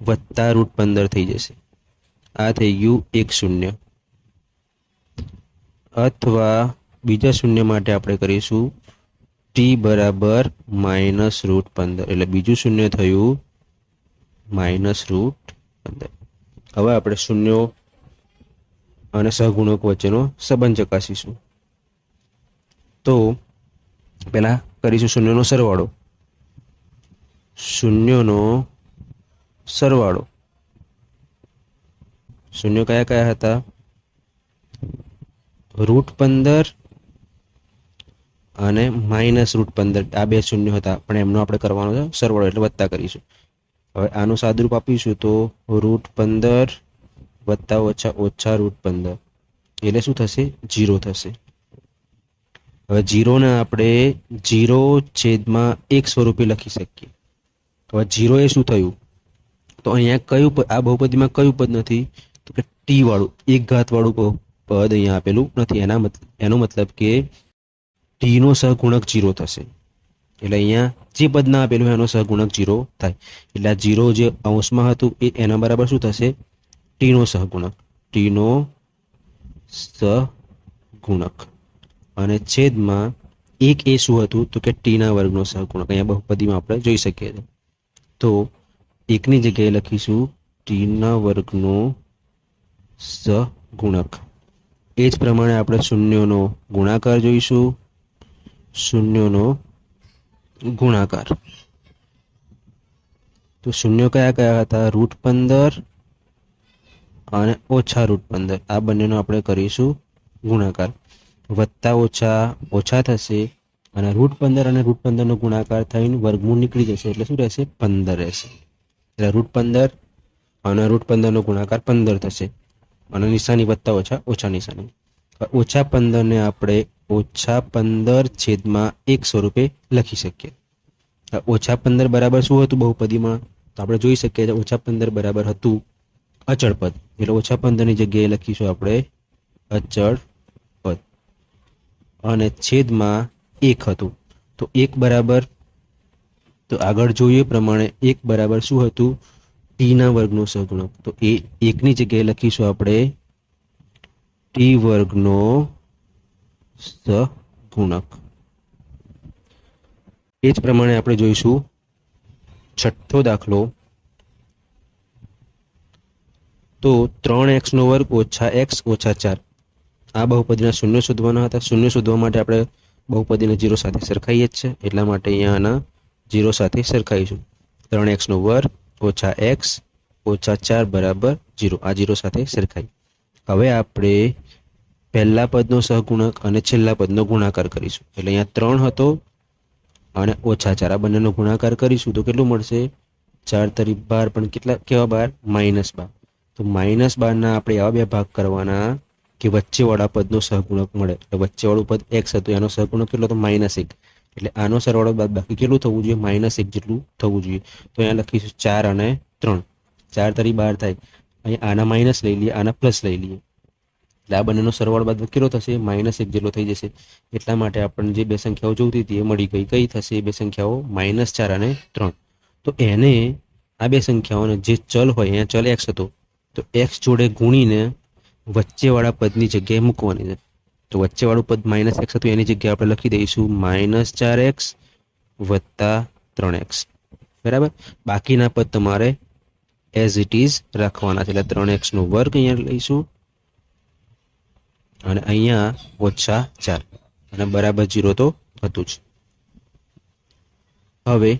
+√15 થઈ જશે. આ થઈ ગયું એક શૂન્ય. અથવા બીજા શૂન્ય માટે આપણે કરીશું t બરાબર -√15. એટલે બીજું શૂન્ય થયું -√15. હવે આપણે શૂન્યો અને સહગુણકો વચ્ચેનો સંબંધ ચકાસીશું. તો પહેલા કરીશું શૂન્યનો સરવાળો. શૂન્યો કયા કયા હતા? √15 અને -√15. આ બે શૂન્ય હતા, પણ એમનો આપણે કરવાનો છે સરવાળો, એટલે વત્તા કરીશું. હવે આનું સાદુરૂપ આપીશું તો √15 વત્તા ઓછા √15 એટલે શું થશે? 0 થશે. હવે 0 ને આપણે 0/1 સ્વરૂપે લખી શકીએ. હવે 0 એ શું થયું? તો અહીંયા કયું આ બહુપદીમાં કયું પદ નથી? તો કે t વાળું, એક ઘાત વાળું પદ અહીંયા આપેલું નથી. એનો મતલબ કે ટીનો સહગુણક 0 થશે. એટલે અહીંયા જે પદ ના આપેલું હોય એનો સહગુણક 0 થાય. એટલે આ 0 જે અંશમાં હતું એ એના બરાબર શું થશે? ટીનો સહગુણક. ટીનો સહગુણક અને છેદમાં 1 એ શું હતું? તો કે ટીના વર્ગનો સહગુણક. અહીંયા બહુપદીમાં આપણે જોઈ શકીએ છીએ. તો 1 ની જગ્યાએ લખીશું ટીના વર્ગનો સહગુણક. એ જ પ્રમાણે આપણે શૂન્યોનો ગુણાકાર જોઈશું. શૂન્યોનો ગુણાકાર. તો શૂન્યો કયા કયા હતા? √15 અને -√15. આ બંનેનો આપણે કરીશું ગુણાકાર. વત્તા ઓછા ઓછા થશે અને √15 અને √15 નો ગુણાકાર થઈને વર્ગમૂળ નીકળી જશે. એટલે શું રહેશે? 15 રહેશે. એટલે √15 અને √15 નો ગુણાકાર 15 થશે અને નિશાની વત્તા ઓછા ઓછા નિશાની. -15 ને આપણે -15 છેદમાં 1 સ્વરૂપે લખી શકીએ. -15 બરાબર શું હતું બહુપદીમાં? તો આપણે જોઈ શકીએ -15 બરાબર હતું અચળ પદ. એટલે -15 ની જગ્યાએ લખીશું આપણે અચળ પદ અને છેદમાં 1 હતું. તો 1 બરાબર, તો આગળ જોઈએ પ્રમાણે 1 બરાબર શું હતું? ટીના વર્ગનો સહગુણક. તો એ 1 ની જગ્યાએ લખીશું આપણે ટી વર્ગનો સહગુણક. એ જ પ્રમાણે આપણે જોઈશું છઠ્ઠો દાખલો. તો 3x નો વર્ગ ઓછા x ઓછા 4. આ બહુપદીના શૂન્ય શોધવાના હતા. શૂન્ય શોધવા માટે આપણે બહુપદીને 0 સાથે સરખાઈએ જ છે. એટલા માટે અહીંયા આના 0 સાથે સરખાઈશું. 3x નો વર્ગ ઓછા x ઓછા 4 બરાબર 0. આ 0 સાથે સરખાઈ. હવે આપણે પહેલા પદનો સહગુણક અને છેલ્લા પદનો ગુણાકાર કરીશું. એટલે અહીંયા 3 હતો અને ઓછા 4. આ બંનેનો ગુણાકાર કરીશું તો કેટલું મળશે? 4 તરી 12, પણ કેટલા કેવા 12? -12. તો -12 ના આપણે આવા બે ભાગ કરવાના કે વચ્ચેવાળા પદનો સહગુણક મળે. એટલે વચ્ચેવાળું પદ x હતું, એનો સહગુણક કેટલો હતો? -1. એટલે આનો સરવાળો બાદ બાકી કેટલું થવું જોઈએ? -1 જેટલું થવું જોઈએ. તો અહીંયા લખીશું 4 અને 3. 4 તરી 12 થાય. અહીંયા આના માઇનસ લઈ લઈએ, આના પ્લસ લઈ લઈએ. એટલે આ બંનેનો સરવાળો બાદ કેટલો થશે? -1 જેટલો થઈ જશે. એટલા માટે આપણને જે બે સંખ્યાઓ જોઈતી હતી એ મળી ગઈ. કઈ થશે એ બે સંખ્યાઓ? -4 અને 3. તો એને આ બે સંખ્યાઓને જે ચલ હોય, અહીંયા ચલ x હતો, તો x જોડે ગુણીને વચ્ચેવાળા પદની જગ્યાએ મૂકવાની છે. તો વચ્ચેવાળું પદ -x હતું એની જગ્યાએ આપણે લખી દઈશું -4x વત્તા 3x. બરાબર. બાકીના પદ તમારે એઝ ઇટ ઇઝ રાખવાના છે. એટલે 3x નો વર્ગ અહીંયા લઈશું અને અહીંયા ઓછા 4 અને બરાબર 0 તો હતું જ. હવે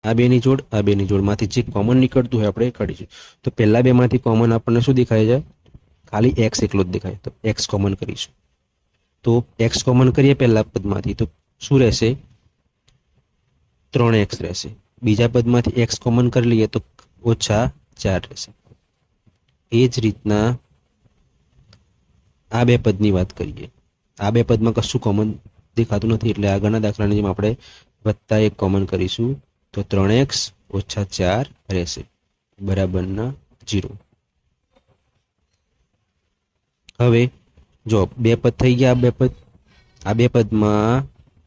આ બેની જોડમાંથી જે કોમન નીકળતું હોય આપણે કાઢીશું. તો પહેલા બે માંથી કોમન આપણને શું દેખાય છે? ખાલી x એકલો જ દેખાય. તો x કોમન કરીશું. તો x કોમન કરીએ પહેલા પદમાંથી તો શું રહેશે? 3x રહેશે. બીજા પદમાંથી x કોમન કરી લઈએ તો ઓછા 4 રહેશે. એ જ રીતના આ બે પદની વાત કરીએ. આ બે પદમાં કશું કોમન દેખાતું નથી. એટલે આગળના દાખલાની જેમ આપણે +1 કોમન કરીશું તો 3x ઓછા 4 રહેશે બરાબરના 0. હવે જો બે પદ થઈ ગયા. આ બે પદમાં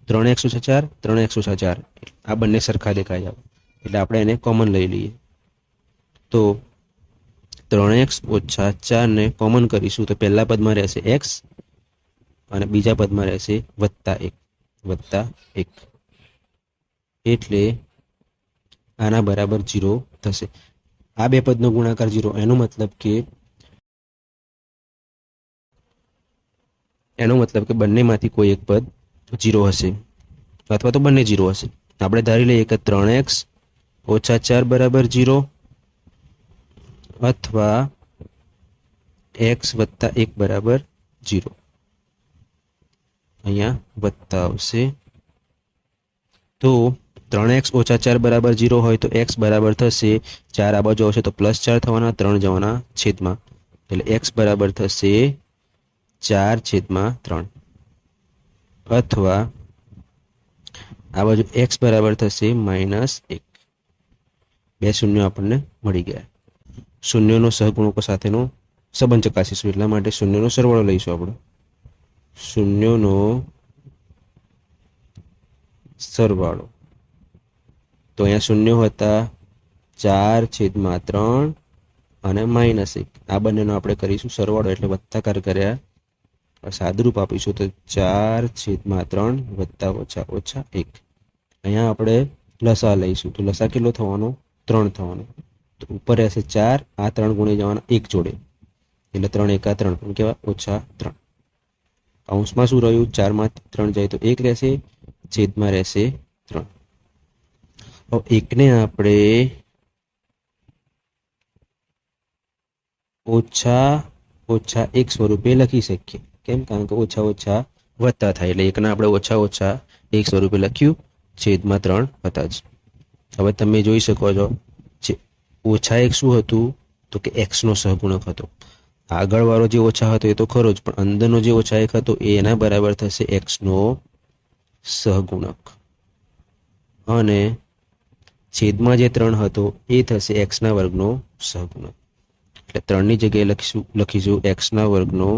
3x ઓછા 4, 3x ઓછા 4 આ બંને સરખા દેખાય છે. એટલે આપણે એને કોમન લઈ લઈએ. તો 3x ઓછા 4 ને કોમન કરીશું તો પહેલા પદમાં રહેશે x અને બીજા પદમાં રહેશે +1. એટલે આના બરાબર 0 થશે. આ બે પદનો ગુણાકાર 0. એનો મતલબ કે બંનેમાંથી કોઈ એક પદ 0 હશે અથવા તો બંને 0 હશે. આપણે ધારી લઈએ કે 3x ઓછા 4 બરાબર 0 અથવા x વત્તા 1 બરાબર 0. અહીંયા વત્તા આવશે. તો 3x ઓછા 4 બરાબર 0 હોય તો x બરાબર થશે 4 આ બાજુ આવશે તો +4 થવાના, 3 જવાના છેદમાં. એટલે x બરાબર થશે 4/3 અથવા આ બાજુ x બરાબર થશે -1. બે શૂન્યો આપણને મળી ગયા. શૂન્યોનો સહગુણકો સાથેનો સંબંધ ચકાસીશું. એટલા માટે શૂન્યનો સરવાળો લઈશું આપણે. શૂન્યનો સરવાળો. તો અહીંયા શૂન્ય હતા 4/3 અને -1. આ બંનેનો આપણે કરીશું સરવાળો એટલે વત્તાકાર કર્યા. સાદુરૂપ આપીશું તો 4/3 +- -1. અહીંયા આપણે લસા લઈશું તો લસા કેટલો થવાનો? 3 થવાનો. તો ઉપર રહેશે 4, આ 3 ગુણી જવાના 1 જોડે એટલે 3 × 3 પણ કેવા? -3. કૌંસમાં શું રહ્યું? 4 માંથી 3 જાય તો 1 રહેશે, છેદમાં રહેશે 3. હવે 1 ને આપણે -1 સ્વરૂપે લખી શકીએ. કેમ? કારણ કે ઓછા વત્તા થાય એટલે 1 ને આપણે -1 સ્વરૂપે લખ્યું, છેદમાં 3 હતા જ. હવે તમે જોઈ શકો છો -1 શું હતું? તો કે x નો સહગુણક હતો. આગળ વાળો જે ઓછા હતો એ તો ખરો જ, પણ અંદરનો જે -1 હતો એ એના બરાબર થશે x નો સહગુણક, અને છેદમાં જે 3 હતો એ થશે x ના વર્ગનો સહગુણક. એટલે 3 ની જગ્યાએ લખીશું x ના વર્ગનો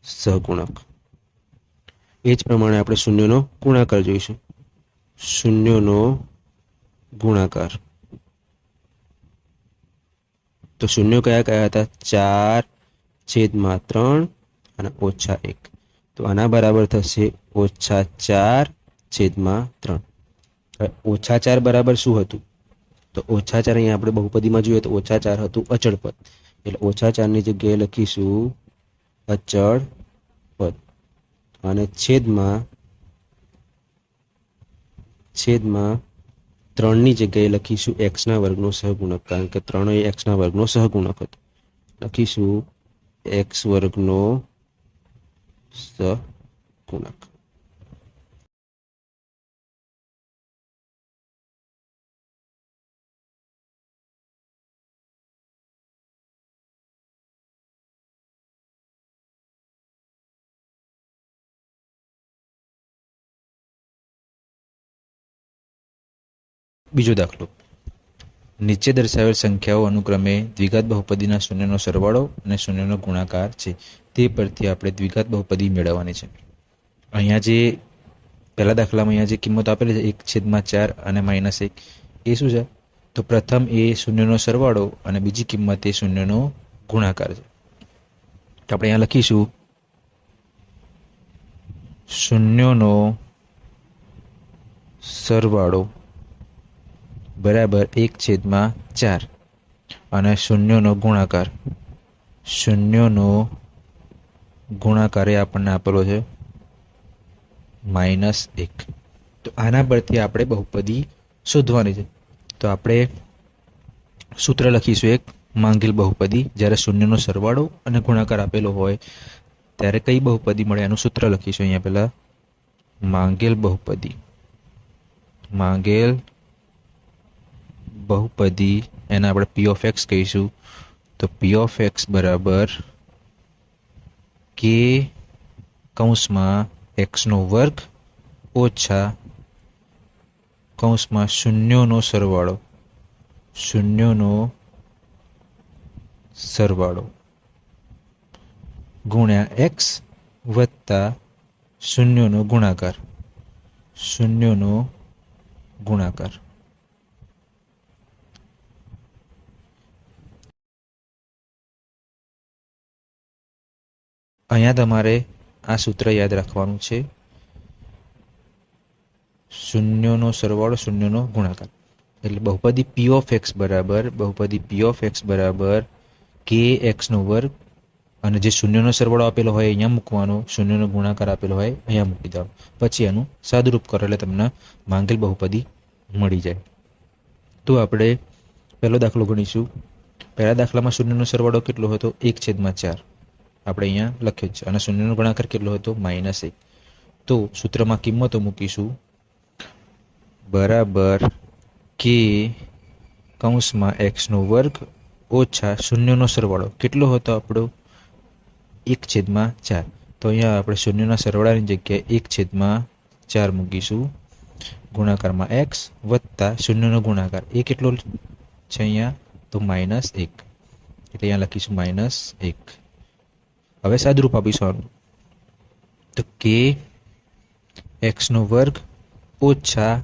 સહગુણક. એ જ પ્રમાણે આપણે શૂન્યનો ગુણાકાર જોઈશું. શૂન્યનો ગુણાકાર. તો શૂન્ય કયા કયા હતા? 4/3 અને -1. તો આના બરાબર થશે -4/3. -4 બરાબર શું હતું? તો -4 અહીંયા આપણે બહુપદીમાં જોઈએ તો -4 હતું અચળ પદ, એટલે -4 ની જગ્યાએ લખીશું અચળ પદ, અને છેદમાં 3 ની જગ્યાએ લખીશું x ના વર્ગનો સહગુણક, કારણ કે 3 એ x ના વર્ગનો સહગુણક હતો. લખીશું x વર્ગનો સહગુણક. બીજો દાખલો. નીચે દર્શાવેલ સંખ્યાઓ અનુક્રમે દ્વિઘાત બહુપદીના શૂન્યનો સરવાળો અને શૂન્યનો ગુણાકાર છે. તે પરથી આપણે દ્વિઘાત બહુપદી મેળવવાની છે. અહીંયા જે પહેલા દાખલામાં અહીંયા જે કિંમત આપેલી છે 1/4 અને -1, એ શું છે? તો પ્રથમ એ શૂન્યનો સરવાળો અને બીજી કિંમત એ શૂન્યનો ગુણાકાર છે. તો આપણે અહીંયા લખીશું શૂન્યનો સરવાળો બરાબર 1/4 અને શૂન્યનો ગુણાકાર. શૂન્યનો ગુણાકાર એ આપણને આપેલો છે -1. તો આના પરથી આપણે બહુપદી શોધવાની છે. તો આપણે સૂત્ર લખીશું એક માંગેલ બહુપદી. જ્યારે શૂન્યનો સરવાળો અને ગુણાકાર આપેલો હોય ત્યારે કઈ બહુપદી મળે એનું સૂત્ર લખીશું. અહીંયા પહેલા માંગેલ બહુપદી. માંગેલ બહુપદી એને આપણે p of x કહીશું. તો p of x બરાબર k કૌંસમાં x નો વર્ગ ઓછા કૌંસમાં શૂન્યનો સરવાળો. શૂન્યનો સરવાળો ગુણ્યા x વત્તા શૂન્યનો ગુણાકાર. શૂન્યનો ગુણાકાર. અહીંયા તમારે આ સૂત્ર યાદ રાખવાનું છે. શૂન્યનો સરવાળો, શૂન્યનો ગુણાકાર. એટલે બહુપદી p of x બરાબર kx નો વર્ગ, અને જે શૂન્યનો સરવાળો આપેલો હોય અહીંયા મૂકવાનો, શૂન્યનો ગુણાકાર આપેલો હોય અહીંયા મૂકી દેવાનો. પછી એનું સાદુરૂપ કરો એટલે તમને માંગેલ બહુપદી મળી જાય. તો આપણે પહેલો દાખલો ગણીશું. પહેલા દાખલામાં શૂન્યનો સરવાળો કેટલો હતો? 1/4 આપણે અહીંયા લખ્યો છે, અને શૂન્યનો ગુણાકાર કેટલો હતો? -1. તો સૂત્રમાં કિંમતો મૂકીશું. બરાબર k કૌંસમાં x નો વર્ગ ઓછા શૂન્યનો સરવાળો કેટલો હતો આપણો? 1/4. તો અહીંયા આપણે શૂન્યના સરવાળાની જગ્યાએ 1/4 મૂકીશું. ગુણાકારમાં x વત્તા શૂન્યનો ગુણાકાર એ કેટલો છે અહીંયા? તો -1. એટલે અહીંયા લખીશું -1. હવે સાદુરૂપ આપીશું આનું, તો કે એક્સનો વર્ગ ઓછા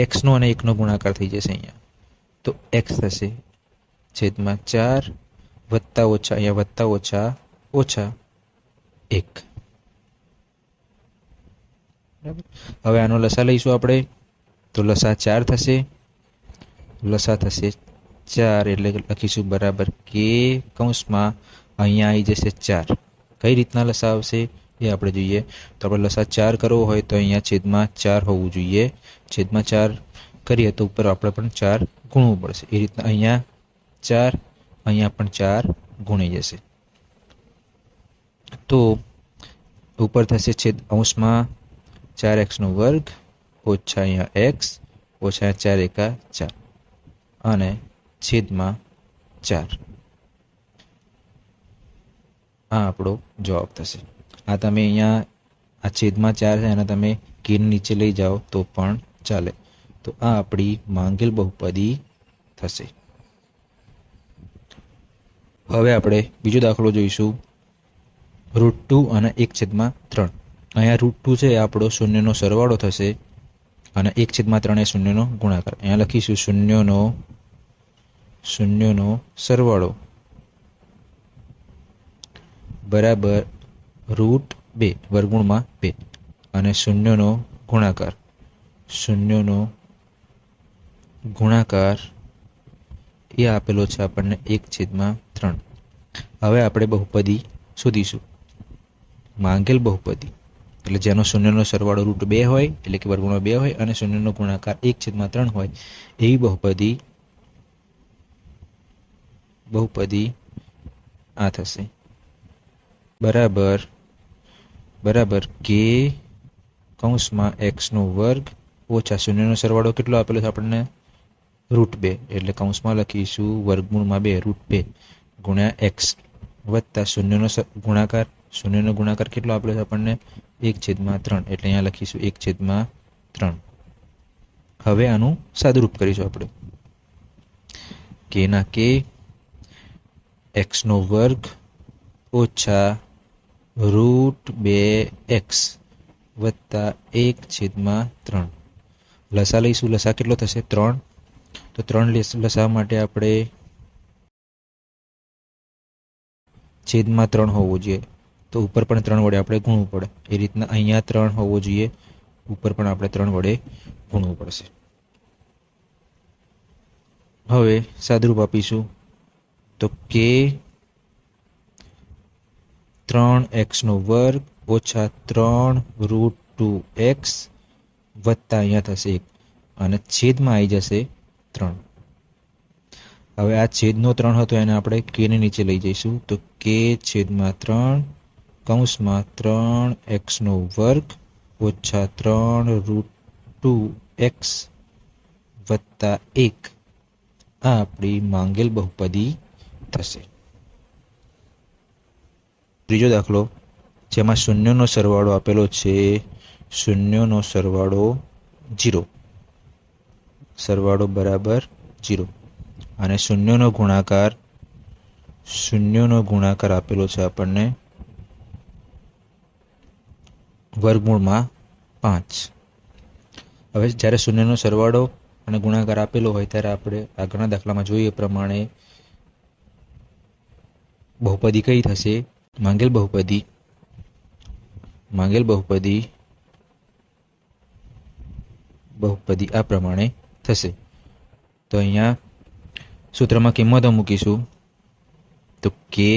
એક્સનો અને 1નો ગુણાકાર થઈ જશે અહીંયા, તો એક્સ થશે છેદમાં 4 વત્તા ઓછા અહીંયા વત્તા ઓછા ઓછા 1. બરાબર. હવે આનો લસા લઈશું આપણે, તો લસા 4 થશે, લસા થશે 4 એટલે લખીશું બરાબર કે કૌંસમાં અહીંયા આવી જશે 4. કઈ રીતના લસા આવશે એ આપણે જોઈએ. તો આપણે લસા 4 કરવો હોય તો અહીંયા છેદમાં 4 હોવું જોઈએ. છેદમાં 4 કરીએ તો ઉપર આપણે પણ 4 ગુણવું પડશે. એ રીતના અહીંયા 4, અહીંયા પણ 4 ગુણી જશે. તો ઉપર થશે છેદ અંશમાં 4x નો વર્ગ ઓછા અહીંયા x ઓછા 4 એકા 4 અને છેદમાં 4. આ આપણો જવાબ થશે. આ તમે અહીંયા આ છેદમાં 4 છે અને તમે કીન નીચે લઈ જાઓ તો પણ ચાલે. તો આ આપણી માંગેલ બહુપદી થશે. હવે આપણે બીજો દાખલો જોઈશું, √2 અને 1/3. અહીંયા √2 છે એ આપણો શૂન્યનો સરવાળો થશે અને 1/3 એ શૂન્યનો ગુણાકાર. અહીંયા લખીશું શૂન્યનો સરવાળો બરાબર √2 વર્ગમૂળમાં 2 અને શૂન્યનો ગુણાકાર એ આપેલો છે આપણને 1/3. હવે આપણે બહુપદી શોધીશું. માંગેલ બહુપદી એટલે જેનો શૂન્યનો સરવાળો √2 હોય એટલે કે વર્ગમૂળમાં 2 હોય અને શૂન્યનો ગુણાકાર 1/3 હોય એવી બહુપદી આ થશે બરાબર કે કૌંસમાં x નો વર્ગ ઓછા શૂન્યનો સરવાળો કેટલો આપેલો છે આપણને √2 એટલે કૌંસમાં લખીશું વર્ગમૂળમાં 2 √2 ગુણ્યા x વત્તા શૂન્યનો ગુણાકાર કેટલો આપેલો છે આપણને 1/3 એટલે અહીંયા લખીશું 1/3. હવે આનું સાદુરૂપ કરીશું આપણે, કે ના કે x નો વર્ગ ઓછા √2x વત્તા 1/3. લસા લઈશું. લસા કેટલો થશે 3. તો 3 લસા માટે આપણે છેદમાં 3 હોવો જોઈએ, તો ઉપર પણ 3 વડે આપણે ગુણવું પડે. એ રીતના અહીંયા 3 હોવો જોઈએ, ઉપર પણ આપણે 3 વડે ગુણવું પડશે. હવે સાદુરૂપ આપીશું, તો કે 3x નો વર્ગ ઓછા 3√2x વત્તા અહીંયા થશે 1 અને છેદમાં આવી જશે 3. હવે આ છેદનો 3 હતો એને આપણે કે ને નીચે લઈ જઈશું, તો કે છેદમાં 3 કૌંસમાં 3x નો વર્ગ ઓછા 3√2x વત્તા 1. આ આપણી માંગેલ બહુપદી થશે. ત્રીજો દાખલો, જેમાં શૂન્યનો સરવાળો આપેલો છે, શૂન્યનો સરવાળો 0, સરવાળો બરાબર 0 અને શૂન્યનો ગુણાકાર આપેલો છે આપણને વર્ગમૂળમાં 5. હવે જ્યારે શૂન્યનો સરવાળો અને ગુણાકાર આપેલો હોય ત્યારે આપણે આગળના દાખલામાં જોઈએ પ્રમાણે બહુપદી કઈ થશે, માંગેલ બહુપદી આ પ્રમાણે થશે. તો અહીંયા સૂત્રમાં કિંમતો મૂકીશું, તો કે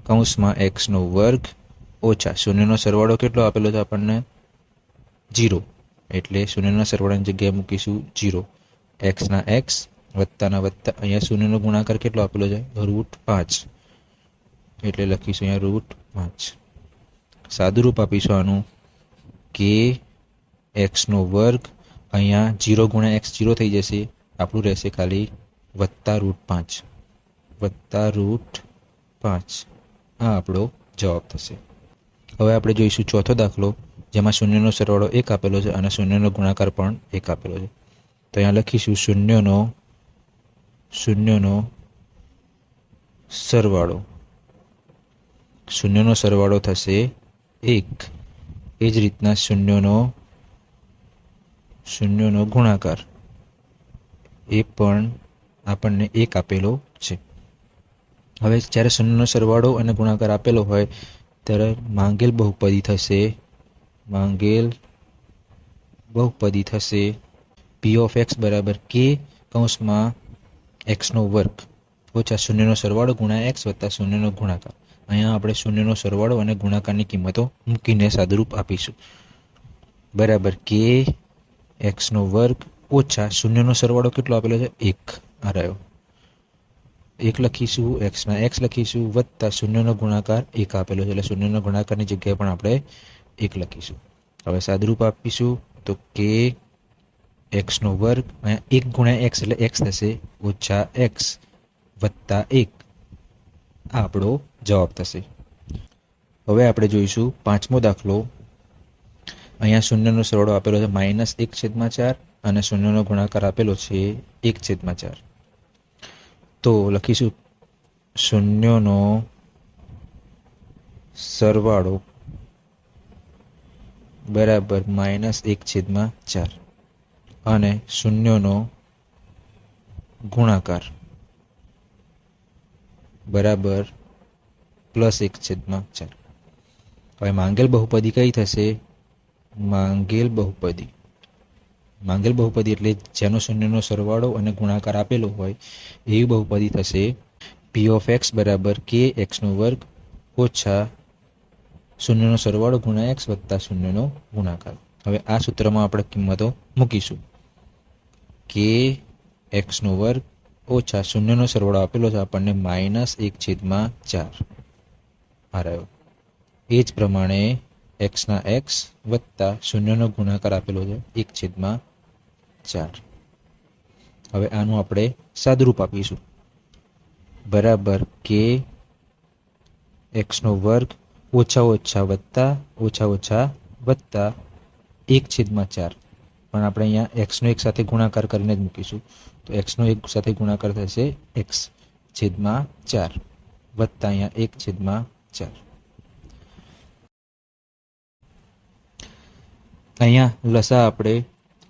કૌંસમાં x નો વર્ગ ઓછા શૂન્યનો સરવાળો કેટલો આપેલો છે આપણને 0 એટલે શૂન્યના સરવાળાની જગ્યાએ મૂકીશું 0. x ના x વત્તાના વત્તા અહીંયા શૂન્યનો ગુણાકાર કેટલો આપેલો છે √5 એટલે લખીશું અહીંયા √5. સાદુરૂપ આપીશું આનું, કે x નો વર્ગ અહીંયા 0 ગુણ્યા x 0 થઈ જશે, આપણું રહેશે ખાલી વત્તા √5. આ આપણો જવાબ થશે. હવે આપણે જોઈશું ચોથો દાખલો, જેમાં શૂન્યનો સરવાળો 1 આપેલો છે અને શૂન્યનો ગુણાકાર પણ 1 આપેલો છે. તો અહીંયા લખીશું શૂન્યનો સરવાળો, શૂન્યનો સરવાળો થશે 1. એ જ રીતના શૂન્યનો ગુણાકાર એ પણ આપણને 1 આપેલો છે. હવે જ્યારે શૂન્યનો સરવાળો અને ગુણાકાર આપેલો હોય ત્યારે માંગેલ બહુપદી થશે પી ઓફ એક્સ બરાબર કે કૌંસમાં એક્સનો વર્ગ ઓછા શૂન્યનો સરવાળો ગુણ્યા એક્સ વત્તા શૂન્યનો ગુણાકાર. અહીંયા આપણે શૂન્યનો સરવાળો અને ગુણાકારની કિંમતો મૂકીને સાદુરૂપ આપીશું. બરાબર કે એક્સનો વર્ગ ઓછા શૂન્યનો સરવાળો કેટલો આપેલો છે? 1 આ રહ્યો. 1 લખીશું, એક્સના એક્સ લખીશું, વત્તા શૂન્યનો ગુણાકાર 1 આપેલો છે, એટલે શૂન્યનો ગુણાકારની જગ્યાએ પણ આપણે 1 લખીશું. હવે સાદુરૂપ આપીશું તો કે એક્સનો વર્ગ અહીંયા 1 ગુણ્યા એક્સ એટલે એક્સ થશે ઓછા એક્સ વત્તા 1 આ આપણો જવાબ થશે. હવે આપણે જોઈશું 5મો દાખલો. અહીંયા શૂન્યનો સરવાળો આપેલો છે -1/4 અને શૂન્યનો ગુણાકાર આપેલો છે 1/4. તો લખીશું શૂન્યનો સરવાળો બરાબર -1/4 અને શૂન્યનો ગુણાકાર બરાબર +1/4. હવે માંગેલ બહુપદી કઈ થશે? માંગેલ બહુપદી એટલે જેનો શૂન્યનો સરવાળો અને ગુણાકાર આપેલો હોય એવી બહુપદી થશે પી ઓફ એક્સ બરાબર કે એક્સનો વર્ગ ઓછા શૂન્યનો સરવાળો ગુણ્યા એક્સ વત્તા શૂન્યનો ગુણાકાર. હવે આ સૂત્રમાં આપણે કિંમતો મૂકીશું. કે એક્સનો વર્ગ ઓછા શૂન્યનો સરવાળો આપેલો છે આપણને -1/4 આ રહ્યો. એ જ પ્રમાણે એક્સના એક્સ વત્તા શૂન્યનો ગુણાકાર આપેલો છે 1/4. હવે આનું આપણે સાદુરૂપ આપીશું. બરાબર કે એક્સનો વર્ગ ઓછા વત્તા 1/4 પણ આપણે અહીંયા એક્સનો 1 સાથે ગુણાકાર કરીને જ મૂકીશું. તો એક્સનો 1 સાથે ગુણાકાર થશે x/4 વત્તા અહીંયા 1/4. અહીંયા લસા આપણે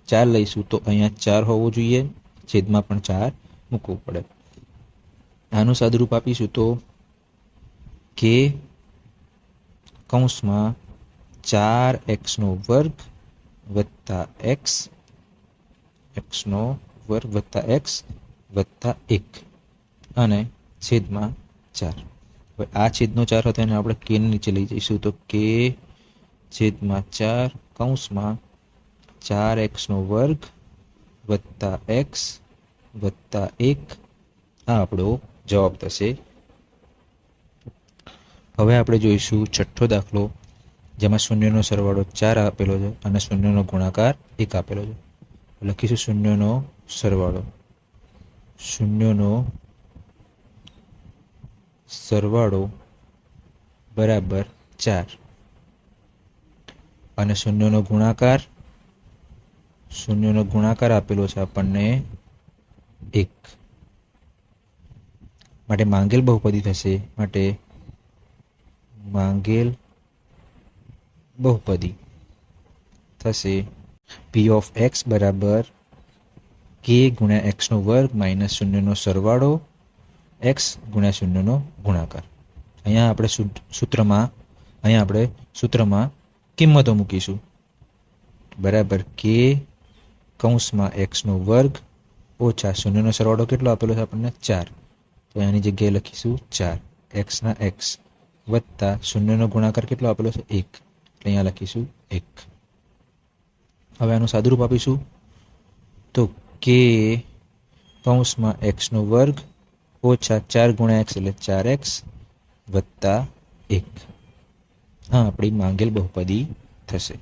4 લઈશું તો અહીંયા 4 હોવું જોઈએ, છેદમાં પણ 4 મૂકવું પડે. આનું સાદુરૂપ આપીશું તો કે કૌંસમાં 4x² વત્તા એક્સનો વર્ગ વત્તા એક્સ વત્તા 1 અને છેદમાં 4. હવે આ છેદનો 4 હતો એને આપણે કે નીચે લઈ જઈશું તો k/4 કૌંસમાં 4x² વત્તા એક્સ વત્તા 1 આ આપણો જવાબ થશે. હવે આપણે જોઈશું 6થો દાખલો, જેમાં શૂન્યનો સરવાળો 4 આપેલો છે અને શૂન્યનો ગુણાકાર 1 આપેલો છે. લખીશું શૂન્યનો સરવાળો બરાબર 4 અને શૂન્યનો ગુણાકાર આપેલો છે આપણને 1. માટે માંગેલ બહુપદી થશે. માટે માંગેલ બહુપદી થશે પી ઓફ એક્સ બરાબર કે ગુણ્યા એક્સનો વર્ગ માઇનસ શૂન્યનો સરવાળો એક્સ ગુણ્યા શૂન્યનો ગુણાકાર. અહીંયા આપણે સૂત્રમાં કિંમતો મૂકીશું. બરાબર કે કૌંસમાં એક્સનો વર્ગ ઓછા શૂન્યનો સરવાળો કેટલો આપેલો છે આપણને? 4. તો એની જગ્યાએ લખીશું 4 એક્સના એક્સ વત્તા શૂન્યનો ગુણાકાર કેટલો આપેલો છે? 1. એટલે અહીંયા લખીશું 1. હવે આનું સાદુરૂપ આપીશું તો કે કૌંસમાં એક્સનો વર્ગ ઓછા 4 ગુણ્યા એક્સ એટલે 4x વત્તા 1 આ આપણી માંગેલ બહુપદી થશે.